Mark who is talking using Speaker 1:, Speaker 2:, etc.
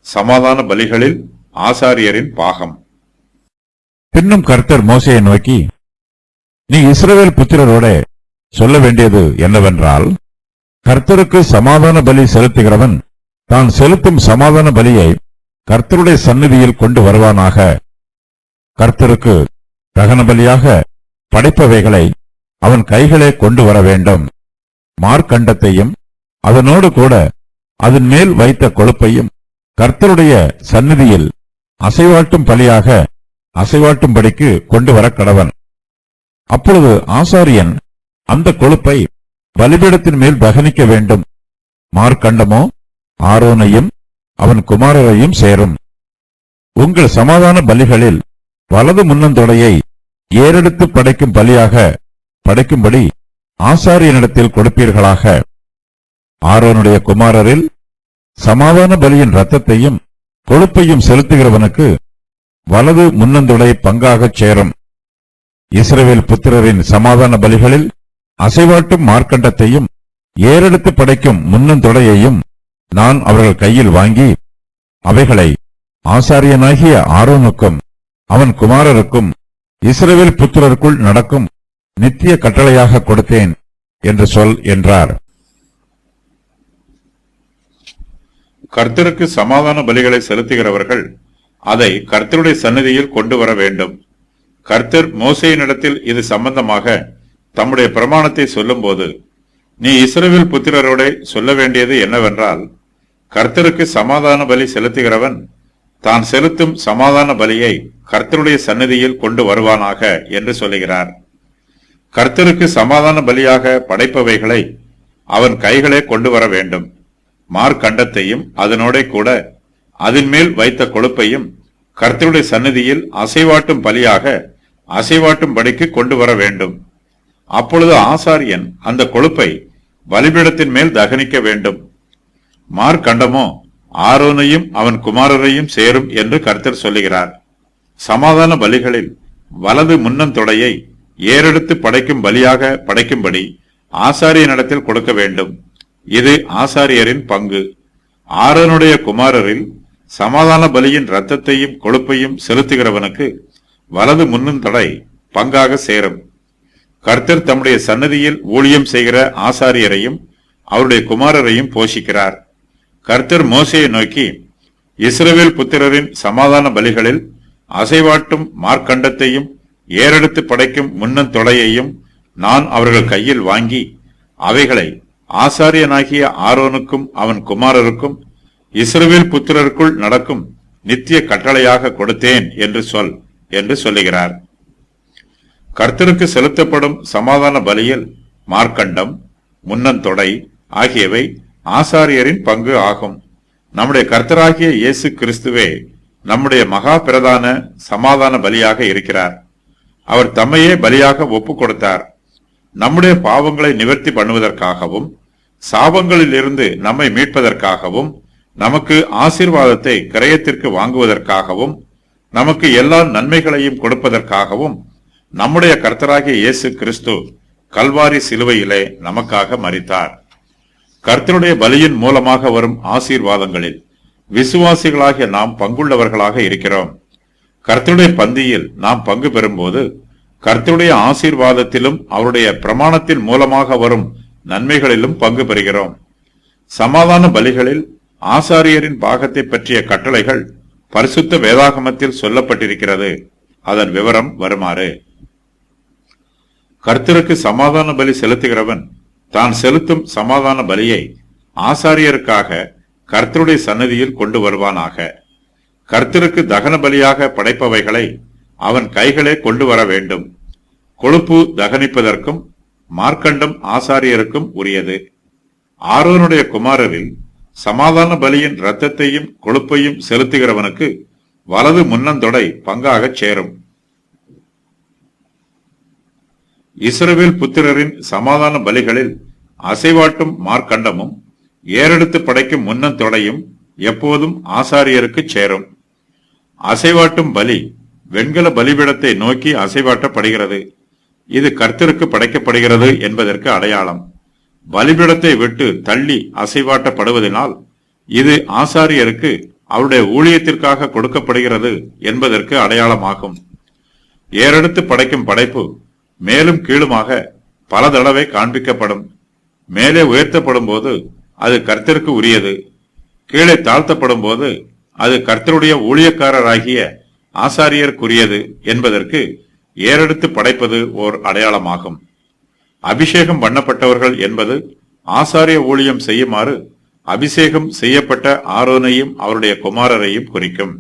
Speaker 1: சமாதான பலிகளில் ஆசாரியரின் பாகம்.
Speaker 2: பின்னும் கர்த்தர் மோசேயை நோக்கி, நீ இஸ்ரவேல் புத்திரரோட சொல்ல வேண்டியது என்னவென்றால், கர்த்தருக்கு சமாதான பலி செலுத்துகிறவன் தான் செலுத்தும் சமாதான பலியை கர்த்தருடைய சந்நிதியில் கொண்டு வருவானாக. கர்த்தருக்கு தகன பலியாக படைப்பவைகளை அவன் கைகளே கொண்டு வர வேண்டும். மார்க்கண்டத்தையும் அதனோடு கூட அதன் மேல் வைத்த கொழுப்பையும் கர்த்தருடைய சந்நிதியில் அசைவாட்டும் பலியாக அசைவாட்டும்படிக்கு கொண்டு வர கடவன். அப்பொழுது ஆசாரியன் அந்த கொழுப்பை பலிபீடத்தின் மேல் தகனிக்க வேண்டும். மார்க்கண்டமோ ஆரோனையும் அவன் குமாரரையும் சேரும். உங்கள் சமாதான பலிகளில் வலது முன்னந்தொடையை ஏறெடுத்து படைக்கும் பலியாக படைக்கும்படி ஆசாரியனிடத்தில் கொடுப்பீர்களாக. ஆரோனுடைய குமாரரில் சமாதான பலியின் இரத்தத்தையும் கொழுப்பையும் செலுத்துகிறவனுக்கு வலது முன்னந்தொடை பங்காகச் சேரும். இஸ்ரவேல் புத்திரரின் சமாதான பலிகளில் அசைவாட்டும் மார்க்கண்டத்தையும் ஏறெடுத்து படைக்கும் முன்னந்தொடையையும் நான் அவர்கள் கையில் வாங்கி அவைகளை ஆசாரியனாகிய ஆரோனுக்கும் அவன் குமாரருக்கும் இஸ்ரவேல் புத்திரருக்குள் நடக்கும் நித்திய கட்டளையாக கொடுத்தேன் என்று சொல் என்றார்.
Speaker 1: கர்த்தருக்கு சமாதான பலிகளை செலுத்துகிறவர்கள் அதை கர்த்தருடைய சந்நிதியில் கொண்டு வர வேண்டும். கர்த்தர் மோசேயினிடத்தில் இது சம்பந்தமாக தம்முடைய பிரமாணத்தை சொல்லும்போது, நீ இஸ்ரவேல் புத்திரரோட சொல்ல வேண்டியது என்னவென்றால், கர்த்தருக்கு சமாதான பலி செலுத்துகிறவன் தான் செலுத்தும் சமாதான பலியை கர்த்தருடைய சந்நிதியில் கொண்டு வருவானாக என்று சொல்லுகிறார். கர்த்தருக்கு சமாதான பலியாக படைப்பவைகளை அவன் கைகளே கொண்டு வர வேண்டும். மார்க்கண்டத்தையும் அதனோட கூட அதன் மேல் வைத்த கொழுப்பையும் கர்த்தருடைய சந்நிதியில் அசைவாட்டும் பலியாக அசைவாட்டும்படிக்கு கொண்டு வர வேண்டும். அப்பொழுது ஆசாரியன் அந்த கொழுப்பை பலிபீடத்தின் மேல் தகனிக்க வேண்டும். மார்க்கண்டமோ ஆரோனையும் அவன் குமாரரையும் சேரும் என்று கர்த்தர் சொல்லுகிறார். சமாதான பலிகளில் வலது முன்னந்தொடையை ஏறெடுத்து படைக்கும் பலியாக படைக்கும்படி ஆசாரியனிடத்தில் கொடுக்க வேண்டும். இது ஆசாரியரின் பங்கு. ஆரோனுடைய குமாரரில் சமாதான பலியின் இரத்தத்தையும் கொழுப்பையும் செலுத்துகிறவனுக்கு வலது முன்னந்தொடை பங்காக சேரும். கர்த்தர் தம்முடைய சன்னதியில் ஊழியம் செய்கிற ஆசாரியரையும் அவருடைய குமாரரையும் போஷிக்கிறார். கர்த்தர் மோசேயை நோக்கி, இஸ்ரவேல் புத்திரரின் சமாதான பலிகளில் அசைவாட்டும் மார்க்கண்டத்தையும் ஏறெடுத்து படைக்கும் முன்னந்தொடையையும் நான் அவர்கள் கையில் வாங்கி அவைகளை ஆசாரியனாகிய ஆரோனுக்கும் அவன் குமாரருக்கும் இஸ்ரவேல் புத்திரருக்குள் நடக்கும் நித்திய கட்டளையாக கொடுத்தேன் என்று சொல் என்று சொல்லுகிறார். கர்த்தருக்கு செலுத்தப்படும் சமாதான பலியில் மார்க்கண்டம், முன்னந்தொடை ஆகியவை ஆசாரியரின் பங்கு ஆகும். நம்முடைய கர்த்தராகிய இயேசு கிறிஸ்துவே நம்முடைய மகா பிரதான சமாதான பலியாக இருக்கிறார். அவர் தம்மையே பலியாக ஒப்பு கொடுத்தார். நம்முடைய பாவங்களை நிவர்த்தி பண்ணுவதற்காகவும் சாபங்களில் இருந்து நம்மை மீட்பதற்காகவும் நமக்கு ஆசீர்வாதத்தை கிரயத்திற்கு வாங்குவதற்காகவும் நமக்கு எல்லா நன்மைகளையும் கொடுப்பதற்காகவும் நம்முடைய கர்த்தராகிய இயேசு கிறிஸ்து கல்வாரி சிலுவையிலே நமக்காக மரித்தார். கர்த்தருடைய பலியின் மூலமாக வரும் ஆசீர்வாதங்களில் விசுவாசிகளாகிய நாம் பங்குள்ளவர்களாக இருக்கிறோம். கர்த்தருடைய பந்தியில் நாம் பங்கு பெறும்போது கர்த்தருடைய ஆசீர்வாதத்திலும் அவருடைய பிரமாணத்தின் மூலமாக வரும் நன்மைகளிலும் பங்கு பெறுகிறோம். சமாதான பலிகளில் ஆசாரியரின் பாகத்தை பற்றிய கட்டளைகள் பரிசுத்த வேதாகமத்தில் சொல்லப்பட்டிருக்கிறது. அதன் விவரம் வருமாறு: கர்த்தருக்கு சமாதான பலி செலுத்துகிறவன் தான் செலுத்தும் சமாதான பலியை ஆசாரியருக்காக கர்த்தருடைய சன்னதியில் கொண்டு வருவானாக. கர்த்தருக்கு தகன பலியாக படைப்பவைகளை அவன் கைகளே கொண்டு வர வேண்டும். கொழுப்பு தகனிப்பதற்கும் மார்க்கண்டம் ஆசாரியருக்கும் உரியது. ஆரோனுடைய குமாரரில் சமாதான பலியின் இரத்தத்தையும் கொழுப்பையும் செலுத்துகிறவனுக்கு வலது முன்னந்தொடை பங்காகச் சேரும். இஸ்ரவேல் புத்திரரின் சமாதான பலிகளில் அசைவாட்டும் மார்க்கண்டமும் ஏறெடுத்து படைக்கும் முன்னந்தொடையும் எப்போதும் ஆசாரியருக்கு சேரும். அசைவாட்டும் பலி வெண்கல பலிபீடத்தை நோக்கி அசைவாட்டப்படுகிறது. இது கர்த்தருக்கு படைக்கப்படுகிறது என்பதற்கு அடையாளம். பலிபீடத்தை விட்டு தள்ளி அசைவாட்டப்படுவதனால் இது ஆசாரியருக்கு அவருடைய ஊழியத்திற்காக கொடுக்கப்படுகிறது என்பதற்கு அடையாளமாகும். ஏறெடுத்து படைக்கும் படைப்பு மேலும் கீழுமாக பல தடவை காண்பிக்கப்படும். மேலே உயர்த்தப்படும் போது அது கர்த்தருக்கு உரியது, கீழே தாழ்த்தப்படும் போது அது கர்த்தருடைய ஊழியக்காரராகிய ஆசாரியருக்குரியது என்பதற்கு ஏறெடுத்து படைப்பது ஓர் அடையாளமாகும். அபிஷேகம் பண்ணப்பட்டவர்கள் என்பது ஆசாரிய ஊழியம் செய்யுமாறு அபிஷேகம் செய்யப்பட்ட ஆரோனையும் அவருடைய குமாரரையும் குறிக்கும்.